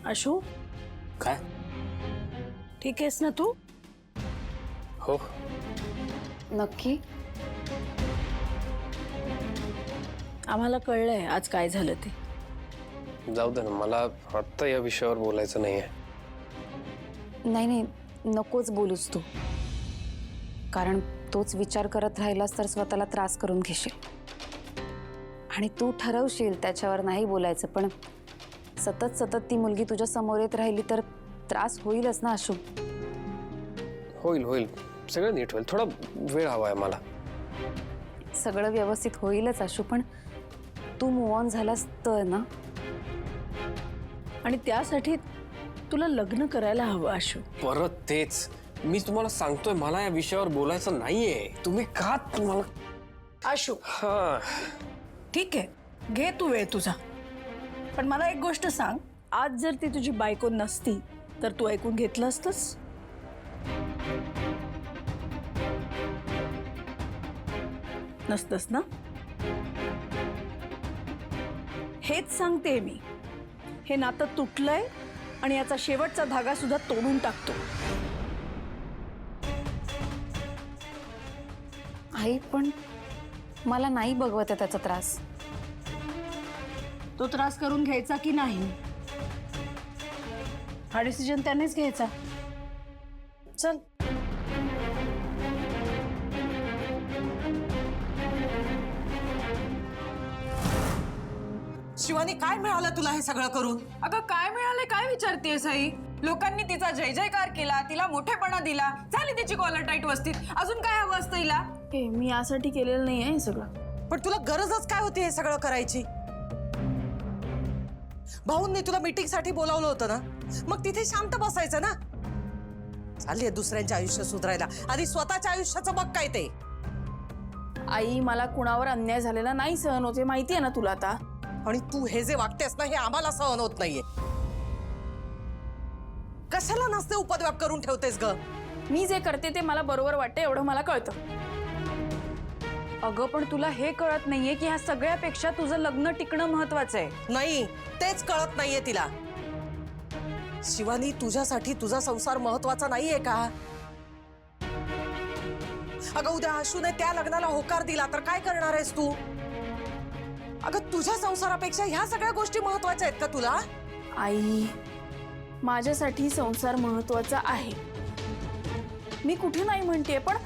आशू, काय? ठीक आहेस ना तू? हो. नक्की? आम्हाला कळलंय आज काय झालं ते. जाऊ दे ना, मला आत्ता या विषयावर बोलायचं नाहीये. नाही नाही, नकोच बोलूस तू. कारण तोच विचार करत राहिलास तर स्वतःला त्रास करून घेशील. आणि तू ठरवशील त्याच्यावर नाही बोलायचं, पण सतत सतत ती मुलगी तुझ्या समोर येत राहिली तर त्रास होईलच ना आशू. होईल होईल, सगळं नीट होईल. थोडा वेळ हवाय मला. सगळं व्यवस्थित होईलच आशू, पण तू मूव ऑन झालास तर ना. आणि त्यासाठी तुला लग्न करायला हवं आशू. परत तेच, मी तुम्हाला सांगतोय मला या विषयावर बोलायचं नाहीये. तुम्ही का तुम्हाला आशू हा ठीक आहे, घे तू वेळ तुझा. पण मला एक गोष्ट सांग, आज जर ती तुझी बायको नसती तर तू ऐकून घेतलं असतंस? नसतंस ना? हेच सांगते मी. हे नातं तुटलंय आणि याचा शेवटचा धागा सुद्धा तोडून टाकतो. आई, पण मला नाही बघवत आहे त्याचा त्रास. तो त्रास करून घ्यायचा की नाही हा डिसिजन त्यानेच घ्यायचा. चल. शिवानी, काय मिळालं तुला हे सगळं करून? अगं काय मिळाले, काय विचारतेस आई? लोकांनी तिचा जय जयकार केला, तिला मोठेपणा दिला, झाली तिची कॉलर टाईट वस्तीत. अजून काय हवं असतं हिला? मी यासाठी केलेलं नाही आहे सगळं. पण तुला गरजच काय होती हे सगळं करायची? भाऊंनी तुला मीटिंग साठी बोलावलं होतं ना, मग तिथे शांत बसायचं ना. चाललीये दुसऱ्यांचे आयुष्य सुधारायला, आधी स्वतःच्या आयुष्याचं बघ काय ते. आई, मला कुणावर अन्याय झालेला नाही सहन होते, माहिती आहे ना तुला आता. आणि तू हे जे वागतेस ना, हे आम्हाला सहन होत नाहीये. कशाला नसते उपद्व्याप करून ठेवतेस ग? मी जे करते ते मला बरोबर वाटते एवढं मला कळतं. अगं पण तुला हे कळत नाहीये की ह्या सगळ्यापेक्षा तुझं लग्न टिकणं महत्वाचं आहे. नाही, तेच कळत नाहीये तिला. शिवानी, तुझ्यासाठी तुझा संसार महत्वाचा नाहीये का? अगं उद्या आशूने त्या लग्नाला होकार दिला तर काय करणार आहेस तू? अगं तुझ्या संसारापेक्षा ह्या सगळ्या गोष्टी महत्वाच्या आहेत का तुला? आई, माझ्यासाठी संसार महत्वाचा आहे, मी कुठे नाही म्हणते, पण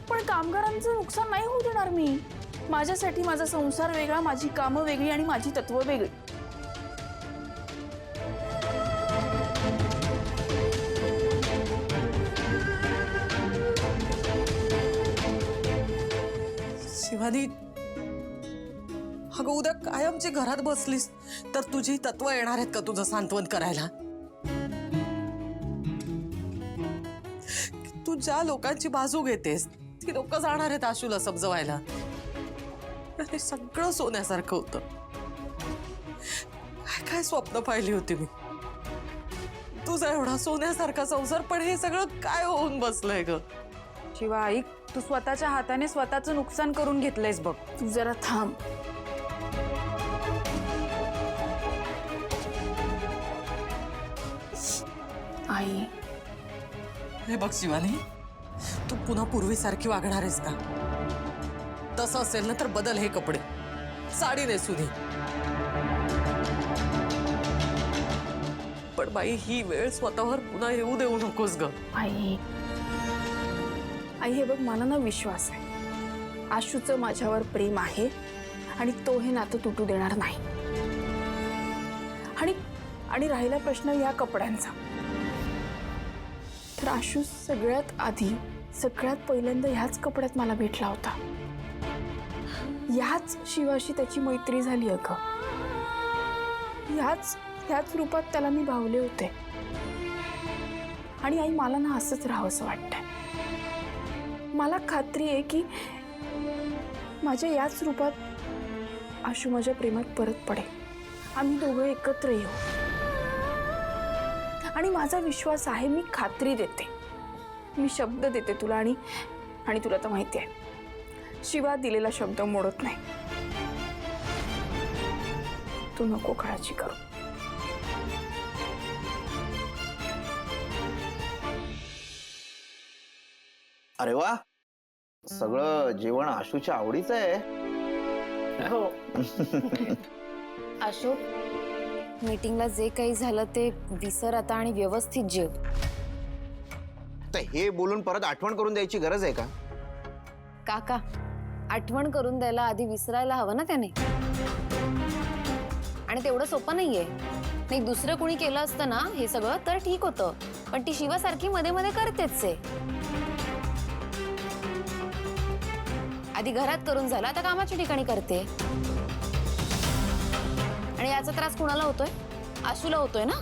पण कामगारांचं नुकसान नाही होऊ देणार मी. माझ्यासाठी माझा संसार वेगळा, माझी कामं वेगळी आणि माझी तत्व वेगळी. शिवानी, अगं उद्या कायमची घरात बसलीस तर तुझी तत्व येणार आहेत का तुझं सांत्वन करायला? तू ज्या लोकांची बाजू घेतेस ती लोक जाणार आहेत आशूला समजवायला. ते सगळं सोन्यासारखं होतं. काय काय स्वप्न पाहिली होती मी. तुझा एवढा सोन्यासारखा संसार, पण हे सगळं काय होऊन बसलंय ग? शिवा आई, तू स्वतःच्या हाताने स्वतःचं नुकसान करून घेतलंयस बघ. तू जरा थांब. आई, हे बघ शिवानी, तू पुन्हा पूर्वीसारखी वागणार आहेस का? तसं असेल ना तर बदल हे कपडे, साडी नेसू दे. पण बाई, ही वेळ स्वतःवर पुन्हा येऊ देऊ नकोस ग. आई, आई हे बघ, मला ना विश्वास आहे, आशूचं माझ्यावर प्रेम आहे आणि तो हे नातं तुटू देणार नाही. आणि राहिला प्रश्न या कपड्यांचा, तर आशू सगळ्यात आधी, सगळ्यात पहिल्यांदा ह्याच कपड्यात मला भेटला होता. ह्याच शिवाशी त्याची मैत्री झाली अगं. ह्याच रूपात त्याला मी भावले होते. आणि आई, मला ना असंच राहावंसं वाटतंय. मला खात्री आहे की माझ्या याच रूपात आशू माझ्या प्रेमात परत पडेल. आम्ही दोघं एकत्र येऊ. आणि माझा विश्वास आहे, मी खात्री देते, मी शब्द देते तुला. आणि तुला तर माहिती आहे, शिवा दिलेला शब्द मोडत नाही. तू नको काळजी करू. अरे वा, सगळं जेवण आशूच्या आवडीचं आहे. हो. अशोक, मीटिंगला जे काही झालं ते विसर आता आणि व्यवस्थित जेव. तर हे बोलून परत आठवण करून द्यायची गरज आहे का? काका, आठवण करून द्यायला आधी विसरायला हवं ना त्याने. आणि तेवढं सोपं नाहीये. नाही, दुसरं कोणी केलं असतं ना हे सगळं तर ठीक होतं, पण ती शिवासारखी मध्ये मध्ये करतेच आहे. आधी घरात करून झाला, आता कामाच्या ठिकाणी करते. आणि याचा त्रास कुणाला होतोय? आशूला होतोय ना.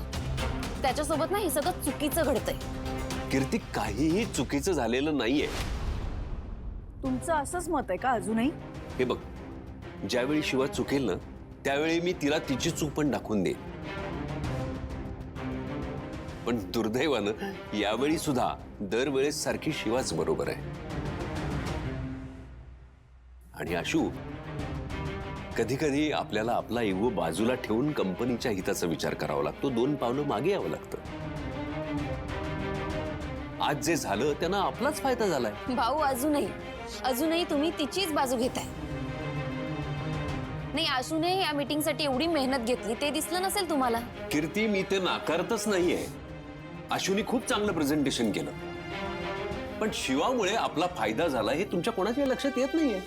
त्याच्यासोबत ना हे सगळं चुकीचं घडतंय. कीर्ती, काहीही चुकीचं झालेलं नाहीये. तुमचं असंच मत आहे का अजूनही? हे बघ, ज्यावेळी शिवा चुकेल ना त्यावेळी मी तिला तिची चूक पण दाखवून दे. पण दुर्दैवानं यावेळी सुद्धा दरवेळेस सारखी शिवाच बरोबर आहे. आणि आशू, कधी कधी आपल्याला आपला इगो बाजूला ठेवून कंपनीच्या हिताचा विचार करावा लागतो. 2 पावलं मागे यावं लागतं. आज जे झालं त्यानं आपलाच फायदा झालाय. भाऊ, अजूनही तुम्ही तिचीच बाजू घेताय. नाही, आशूने या मीटिंगसाठी एवढी मेहनत घेतली ते दिसलं नसेल तुम्हाला. कीर्ती, मी ते नाकारतच नाहीये. आशूने खूप चांगलं प्रेझेंटेशन केलं, पण शिवामुळे आपला फायदा झाला हे तुमच्या कोणाच्या लक्षात येत नाहीये.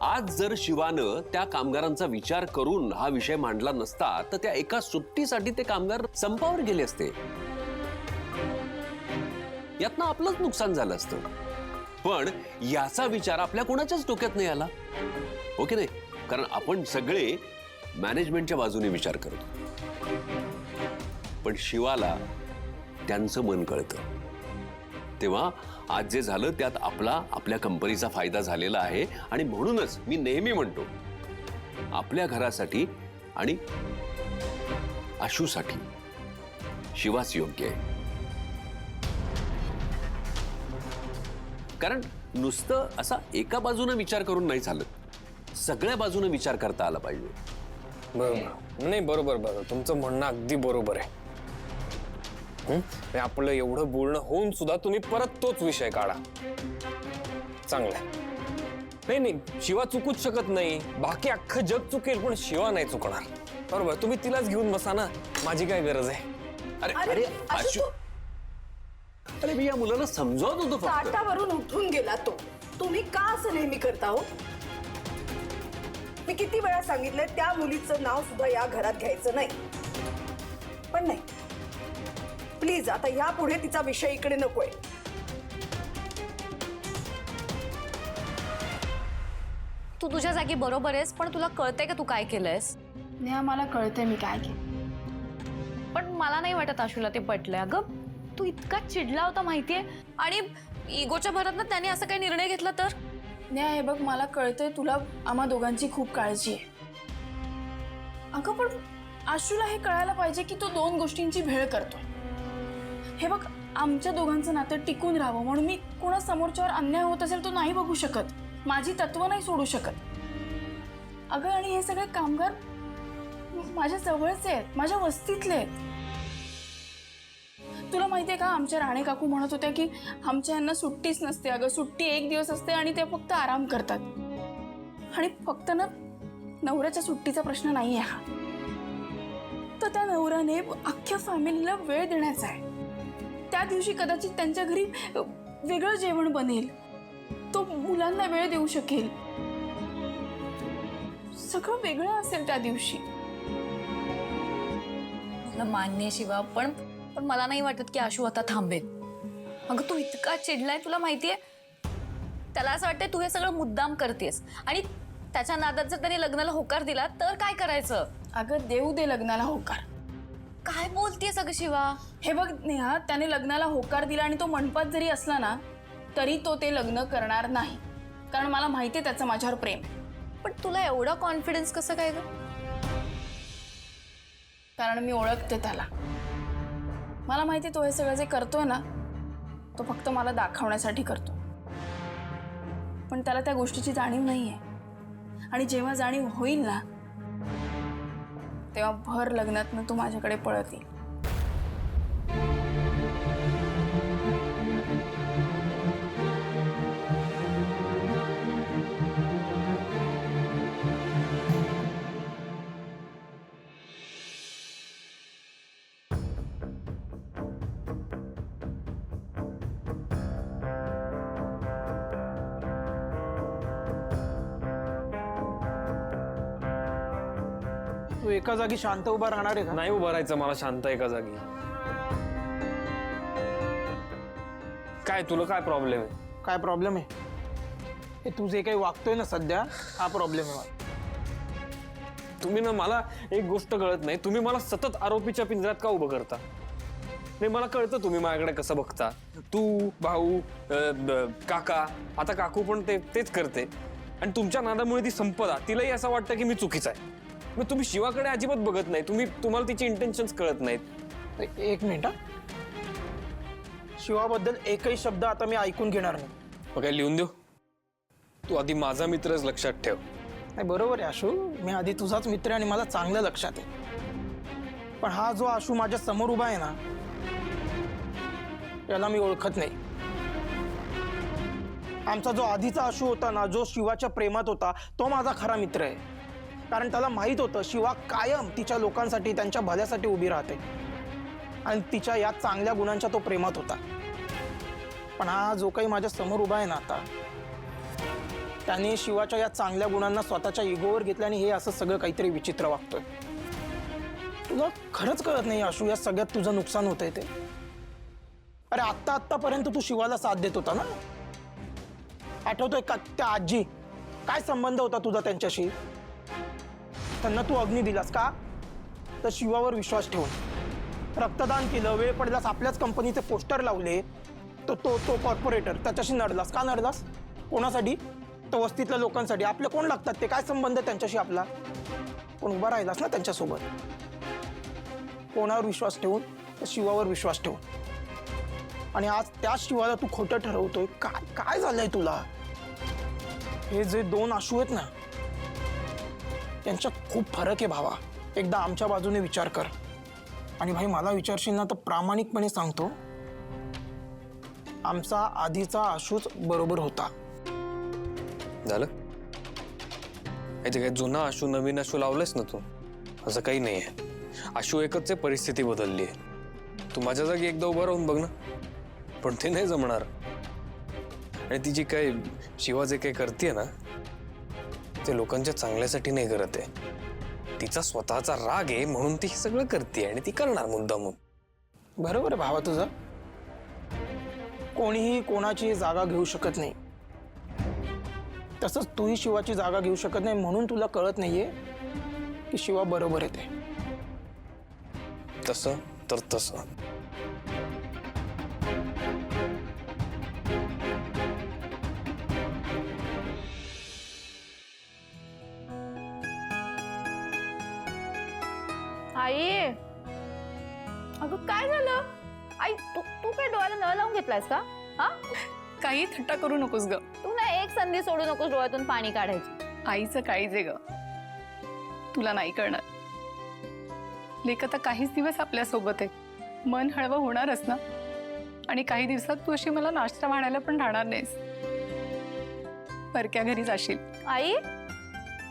आज जर शिवानं त्या कामगारांचा विचार करून हा विषय मांडला नसता तर त्या एका सुट्टीसाठी ते कामगार संपावर गेले असते. यातनं आपलंच नुकसान झालं असतं. पण याचा विचार आपल्या कोणाच्याच डोक्यात नाही आला, हो की नाही? कारण आपण सगळे मॅनेजमेंटच्या बाजूने विचार करतो. पण शिवाला त्यांचं मन कळतं. तेव्हा आज जे झालं त्यात आपल्या कंपनीचा फायदा झालेला आहे. आणि म्हणूनच मी नेहमी म्हणतो, आपल्या घरासाठी आणि आशूसाठी शिवाच योग्य आहे. कारण नुसतं असा एका बाजूने विचार करून नाही चालत, सगळ्या बाजूने विचार करता आला पाहिजे. बरोबर. नाही, बरोबर. तुमचं म्हणणं अगदी बरोबर आहे. आपलं एवढं बोलणं होऊन सुद्धा तुम्ही परत तोच विषय काढा. चांगलंय. नाही, शिवा चुकूच शकत नाही. बाकी अख्खं जग चुकेल पण शिवा नाही चुकणार. बरोबर. तुम्ही तिलाच घेऊन बसा ना, माझी काय गरज आहे? अरे आशू, अरे मी या मुलाला समजावत होतो फक्त. ताटावरून उठून गेला तो. तुम्ही का असं नेहमी करता हो? मी किती वेळा सांगितलंय त्या मुलीचं नाव सुद्धा या घरात घ्यायचं नाही. पण नाही, प्लीज आता यापुढे तिचा विषय इकडे नकोय. तू तुझ्या जागी बरोबर आहेस, पण तुला कळतंय का तू काय केलंयस? नेहा, मला कळतंय मी काय केलं. पण मला नाही वाटत आशूला ते पटलंय. अगं, तू इतका चिडला होता माहितीये, आणि इगोच्या भरात ना त्याने असं काही निर्णय घेतला तर. नेहा, हे बघ, मला कळतंय तुला आम्हा दोघांची खूप काळजी आहे. अगं, पण आशूला हे कळायला पाहिजे की तो 2 गोष्टींची भेळ करतो. हे बघ, आमच्या दोघांचं नातं टिकून राहावं म्हणून मी कोणा समोरच्यावर अन्याय होत असेल तो नाही बघू शकत. माझी तत्व नाही सोडू शकत. अगं, आणि हे सगळे कामगार माझ्या जवळचे आहेत, माझ्या वस्तीतले आहेत. तुला माहितीये का, आमच्या राणे काकू म्हणत होत्या की आमच्या यांना सुट्टीच नसते. अगं, सुट्टी 1 दिवस असते आणि ते फक्त आराम करतात. आणि फक्त ना नवऱ्याच्या सुट्टीचा प्रश्न नाही आहे हा, तर त्या नवऱ्याने अख्ख्या फॅमिलीला वेळ देण्याचा आहे. त्या दिवशी कदाचित त्यांच्या घरी वेगळं जेवण बनेल, तो मुलांना वेळ देऊ शकेल, सगळं वेगळं असेल त्या दिवशी. मला मान्य आहे शिवा, पण मला नाही वाटत की आशू आता थांबेल. अगं, तू इतका चिडलाय, तुला माहितीये त्याला असं वाटतंय तू हे सगळं मुद्दाम करतेस. आणि त्याच्या नादात जर त्याने लग्नाला होकार दिला तर काय करायचं? अगं, देऊ दे लग्नाला होकार. काय बोलतेस अगं शिवा? हे बघ नेहा, त्याने लग्नाला होकार दिला आणि तो मंडपात जरी असला ना तरी तो ते लग्न करणार नाही. कारण मला माहितीये त्याचं माझ्यावर प्रेम आहे. पण तुला एवढा कॉन्फिडन्स कसं काय ग? कारण मी ओळखते त्याला. मला माहिती तो हे सगळं जे करतोय ना तो फक्त मला दाखवण्यासाठी करतो. पण त्याला त्या गोष्टीची जाणीव नाहीये. आणि जेव्हा जाणीव होईल ना तेव्हा भर लग्नातनं तू माझ्याकडे पळत येईल. तू एका जागी शांत उभा राहणार आहे का? नाही उभं राहायचं मला शांत एका जागी. काय तुला काय प्रॉब्लेम आहे? काय प्रॉब्लेम आहे? हे तू जे काही वागतोय ना सध्या, हा प्रॉब्लेम आहे मला. तुम्ही ना मला एक गोष्ट कळत नाही, तुम्ही मला सतत आरोपीच्या पिंजऱ्यात का उभं करता? नाही मला कळतं तुम्ही माझ्याकडे कसं बघता. तू भाऊ काका, आता काकू पण तेच करते. आणि तुमच्या नादामुळे ती संपदा, तिलाही असं वाटतं की मी चुकीचा आहे. मग तुम्ही शिवाकडे अजिबात बघत नाही, तुम्हाला तिची इंटेन्शन्स कळत नाहीत. एक मिनिट हा. शिवाबद्दल एकही शब्द आता मी ऐकून घेणार नाही. मग काय लिहून देऊ? तू आधी माझा मित्रच लक्षात ठेव. नाही बरोबर आहे आशू, मी आधी तुझाच मित्र आणि मला चांगलं लक्षात आहे. पण हा जो आशू माझ्या समोर उभा आहे ना, याला मी ओळखत नाही. आमचा जो आधीचा आशू होता ना, जो शिवाच्या प्रेमात होता, तो माझा खरा मित्र आहे. कारण त्याला माहित होतं शिवा कायम तिच्या लोकांसाठी, त्यांच्या भल्यासाठी उभी राहते आणि तिच्या या चांगल्या गुणांच्या तो प्रेमात होता. पण हा जो काही माझ्या समोर उभा आहे ना आता, त्याने शिवाच्या या चांगल्या गुणांना स्वतःच्या इगोवर घेतलं आणि हे असं सगळं काहीतरी विचित्र वागतोय. तुला खरंच कळत नाही आशू, या सगळ्यात तुझं नुकसान होतंय ते. अरे आत्तापर्यंत तू शिवाला साथ देत होता ना, आठवतोय का? त्या आजी, काय संबंध होता तुझा त्यांच्याशी? त्यांना तू अग्नी दिलास का? तर शिवावर विश्वास ठेवून रक्तदान केलं, वेळ पडलास आपल्याच कंपनीचे पोस्टर लावले, तो कॉर्पोरेटर, त्याच्याशी नडलास का? नडलास कोणासाठी? तर वस्तीतल्या लोकांसाठी. आपले कोण लागतात ते? काय संबंध त्यांच्याशी आपला? पण उभा राहिलास ना त्यांच्यासोबत. कोणावर विश्वास ठेवून? तर शिवावर विश्वास ठेवून. आणि आज त्या शिवाला तू खोटं ठरवतोय. काय झालंय तुला? हे जे दोन आशू आहेत ना, त्यांच्यात खूप फरक आहे भावा. एकदा आमच्या बाजूने विचार कर. आणि भाई मला विचारशील ना तर प्रामाणिकपणे सांगतो, आमचा आधीचा आशूच बरोबर होता. झालं? याचे काय जुना आशू नवीन आशू लावलेस ना तू? असं काही नाहीये. आशू एकच आहे, परिस्थिती बदलली आहे. तू माझ्या जागी एकदा उभा राहून बघ ना. पण ते नाही जमणार. आणि ती जी काही शिवा जे काही करते ना, ते लोकांच्या चांगल्यासाठी नाही करत आहे. तिचा स्वतःचा राग आहे म्हणून ती सगळं करते आणि ती करणार मुद्दामून. बरोबर आहे भावा तुझं. कोणीही कोणाची जागा घेऊ शकत नाही. तसंच तूही शिवाची जागा घेऊ शकत नाही. म्हणून तुला कळत नाहीये की शिवा बरोबर येते. तसं तर तसं. आई, अगं काय झालं? आई तू काय डोळ्याला नळ लावून घेतलायस का? हा, काही थट्टा करू नकोस ग. तू ना एक संधी सोडू नकोस डोळ्यातून पाणी काढायची. आईचं काळीज आहे ग, तुला नाही कळणार. लेक आता काहीच दिवस आपल्या सोबत आहे, मन हळवं होणारच ना. आणि काही दिवसात तू अशी मला नाश्ता वाढायला पण राहणार नाहीस, परक्या घरी जाशील. आई,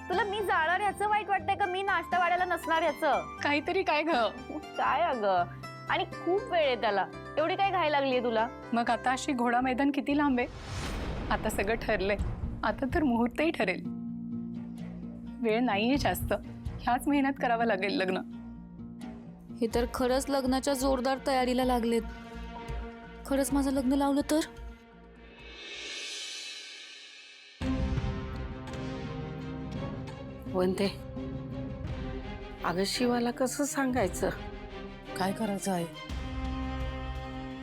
तुला मी जाणार ह्याचं वाईट वाटतंय का मी नाश्ता वाढायला नसणार ह्याचं? काहीतरी काय ग? काय अगं, आणि खूप वेळ आहे त्याला, एवढी काय घाई लागलीये तुला? मग आता अशी घोडा मैदान किती लांब आहे? आता सगळं ठरलंय, आता तर मुहूर्तही ठरेल. वेळ नाहीये जास्त, ह्याच महिन्यात करावं लागेल लग्न. हे तर खरंच लग्नाच्या जोरदार तयारीला लागलेत. खरंच माझं लग्न लावलं तर? वंदे, अगं शिवाला कसं सांगायचं? काय करायचं आहे?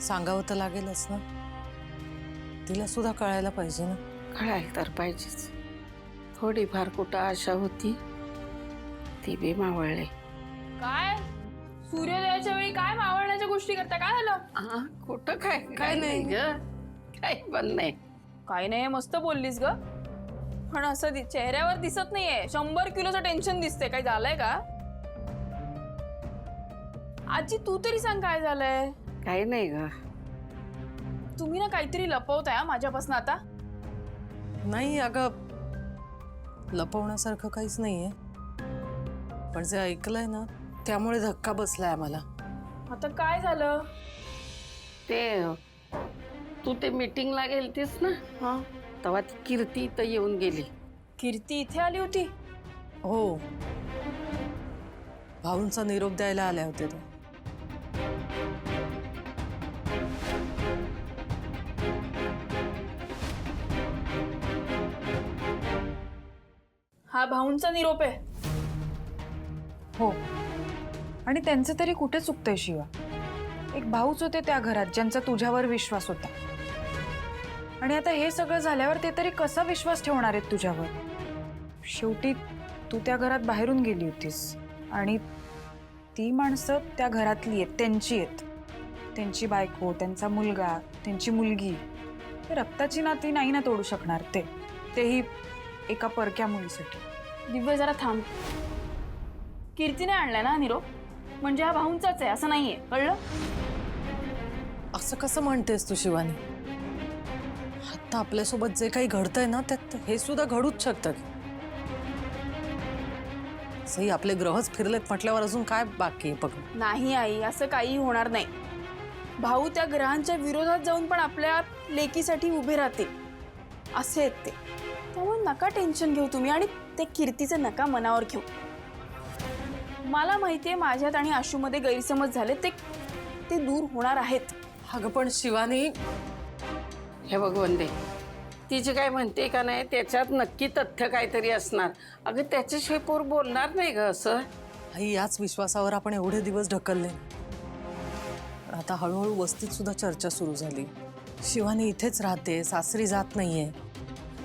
सांगावं तर लागेलच ना. तिला सुद्धा कळायला पाहिजे ना. कळायला तर पाहिजेच. थोडीफार कुठं आशा होती ती बी मावळले. काय सूर्योदयाच्या वेळी काय मावळण्याच्या गोष्टी करता? काय झालं? हा, कुठं काय नाही ग, काही पण नाही. काय नाही, मस्त बोललीस ग. पण असं चेहऱ्यावर दिसत नाहीये. 100 किलोचं टेन्शन दिसते. काय झालंय का? आजी तू तरी सांग काय झालंय? काही नाही ग. तुम्ही ना काहीतरी लपवताय माझ्यापासून आता. नाही अगं, लपवण्यासारखं काहीच नाहीये. पण जे ऐकलंय ना त्यामुळे धक्का बसलाय आम्हाला. आता काय झालं? ते तू ते मीटिंगला गेलतीस ना, हा, तेव्हा ती कीर्ती इथं येऊन गेली. कीर्ती इथे आली होती? हो, भाऊंचा निरोप द्यायला आले होते ते. हा भाऊंचा निरोप आहे. हो, आणि त्यांचं तरी कुठे चुकतंय शिवा. एक भाऊच होते त्या घरात ज्यांचा तुझ्यावर विश्वास होता, आणि आता हे सगळं झाल्यावर ते तरी कसा विश्वास ठेवणार आहेत तुझ्यावर. शेवटी तू त्या घरात बाहेरून गेली होतीस, आणि ती माणसं त्या घरातली आहेत, त्यांची आहेत. त्यांची बायको, त्यांचा मुलगा, त्यांची मुलगी, ते रक्ताची नाती नाही ना तोडू शकणार तेही एका परक्या मुलीसाठी. दिव्य जरा थांब. कीर्तीने आणलाय ना निरोप, म्हणजे हा भाऊंचाच आहे असं नाहीये, कळलं? असं कसं म्हणतेस तू शिवानी? आता आपल्यासोबत जे काही घडतंय ना त्यात हे सुद्धा घडूच शकतं. सही आपले ग्रहच फिरलेत म्हटल्यावर अजून काय बाकी आहे बघ. नाही आई, असं काही होणार नाही. भाऊ त्या ग्रहांच्या विरोधात जाऊन पण आपल्या लेकीसाठी उभे राहतील असे आहेत ते. त्यामुळे नका टेन्शन घेऊ तुम्ही, आणि त्या कीर्तीचं नका मनावर घेऊ. मला माहितीये माझ्यात आणि आशूमध्ये गैरसमज झाले, ते दूर होणार आहेत. अगं पण शिवानी, हे बघ वंदे, ती जी काय म्हणते का नाही त्याच्यात नक्की तथ्य काहीतरी असणार. अगं त्याच्याशिवाय पोर बोलणार नाही ग असं. आई याच विश्वासावर आपण एवढे दिवस ढकलले, पण आता हळूहळू वस्तीत सुद्धा चर्चा सुरू झाली. शिवानी इथेच राहते, सासरी जात नाहीये.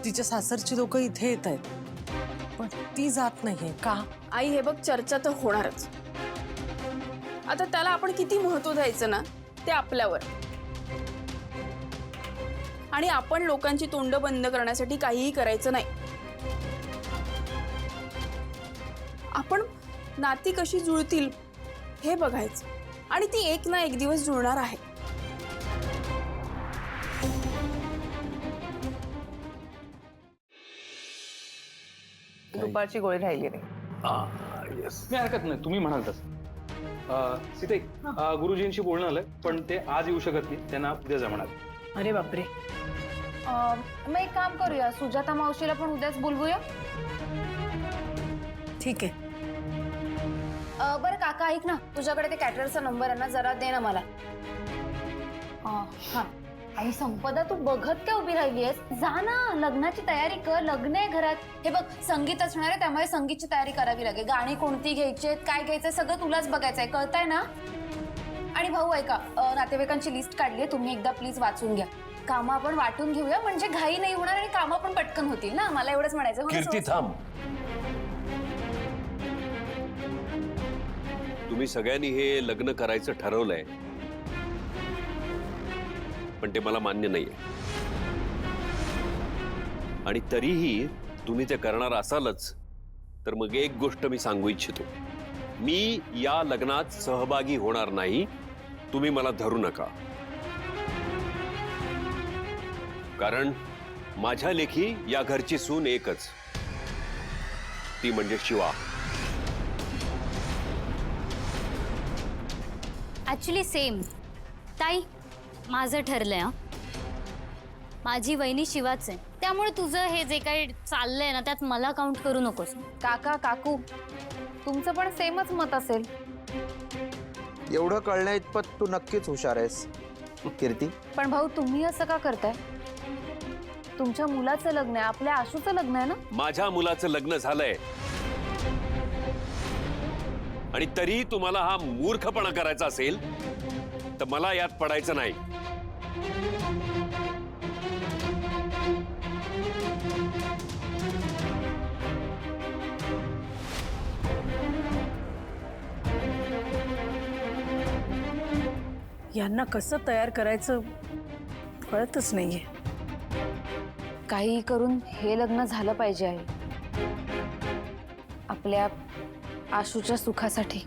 तिच्या सासरची लोक इथे येत आहेत, पण ती जात नाहीये का? आई हे बघ, चर्चा तर होणारच. आता त्याला आपण किती महत्व द्यायचं ना ते आपल्यावर, आणि आपण लोकांची तोंड बंद करण्यासाठी काहीही करायचं नाही. आपण नाती कशी जुळतील हे बघायचं, आणि ती एक ना एक दिवस जुळणार आहे. दुपारची गोळी राहिली नाही. नाही हरकत नाही, तुम्ही म्हणाल तसं. सीते, गुरुजींशी बोलणं आलंय, पण ते आज येऊ शकत नाही, त्यांना उद्या जमणार. अरे बापरे. मग एक काम करूया, सुजाता मावशीला पण उद्याच बोलवूया. ठीक आहे. बरं काका ऐक ना, तुझ्याकडे ते कॅटररचा नंबर आहे ना, जरा दे ना मला. हा. आणि संपदा, तू बघत काय उभी राहिली आहेस? जा ना, लग्नाची तयारी कर, लग्न आहे घरात. हे बघ, संगीत असणार आहे, त्यामुळे संगीतची तयारी करावी लागेल. गाणी कोणती घ्यायची, काय घ्यायचंय सगळं तुलाच बघायचंय, कळतंय ना? आणि भाऊ ऐका, नातेवाईकांची लिस्ट काढली आहे, तुम्ही एकदा प्लीज वाचून घ्या. कामं आपण वाटून घेऊया, म्हणजे घाई नाही होणार आणि कामं पण पटकन होतील ना. मला एवढंच म्हणायचं. कीर्ती थांब. तुम्ही सगळ्यांनी हे लग्न करायचं ठरवलंय, पण ते मला मान्य नाहीये. आणि तरीही तुम्ही ते करणार असालच तर मग एक गोष्ट मी सांगू इच्छितो. मी या लग्नात सहभागी होणार नाही. तुम्ही मला धरू नका, कारण माझ्या लेखी या घरची सून एकच, ती म्हणजे शिवा. ॲक्च्युली सेम ताई, माझं ठरलंय. माझी वहिनी शिवाच आहे, त्यामुळे तुझं हे जे काही चाललंय ना त्यात मला काउंट करू नकोस. काका काकू, तुमचं पण सेमच मत असेल. एवढं कळण्या इतपत तू नक्कीच हुशार आहेस कीर्ती. पण भाऊ, तुम्ही असं का करताय? तुमच्या मुलाचं लग्न आहे, आपल्या आशूचं लग्न आहे ना. माझ्या मुलाचं लग्न झालंय, आणि तरी तुम्हाला हा मूर्खपणा करायचा असेल तर मला यात पडायचं नाही. यांना कसं तयार करायचं कळतच नाहीये. काही करून हे लग्न झालं पाहिजे आहे, आपल्या आशूच्या सुखासाठी.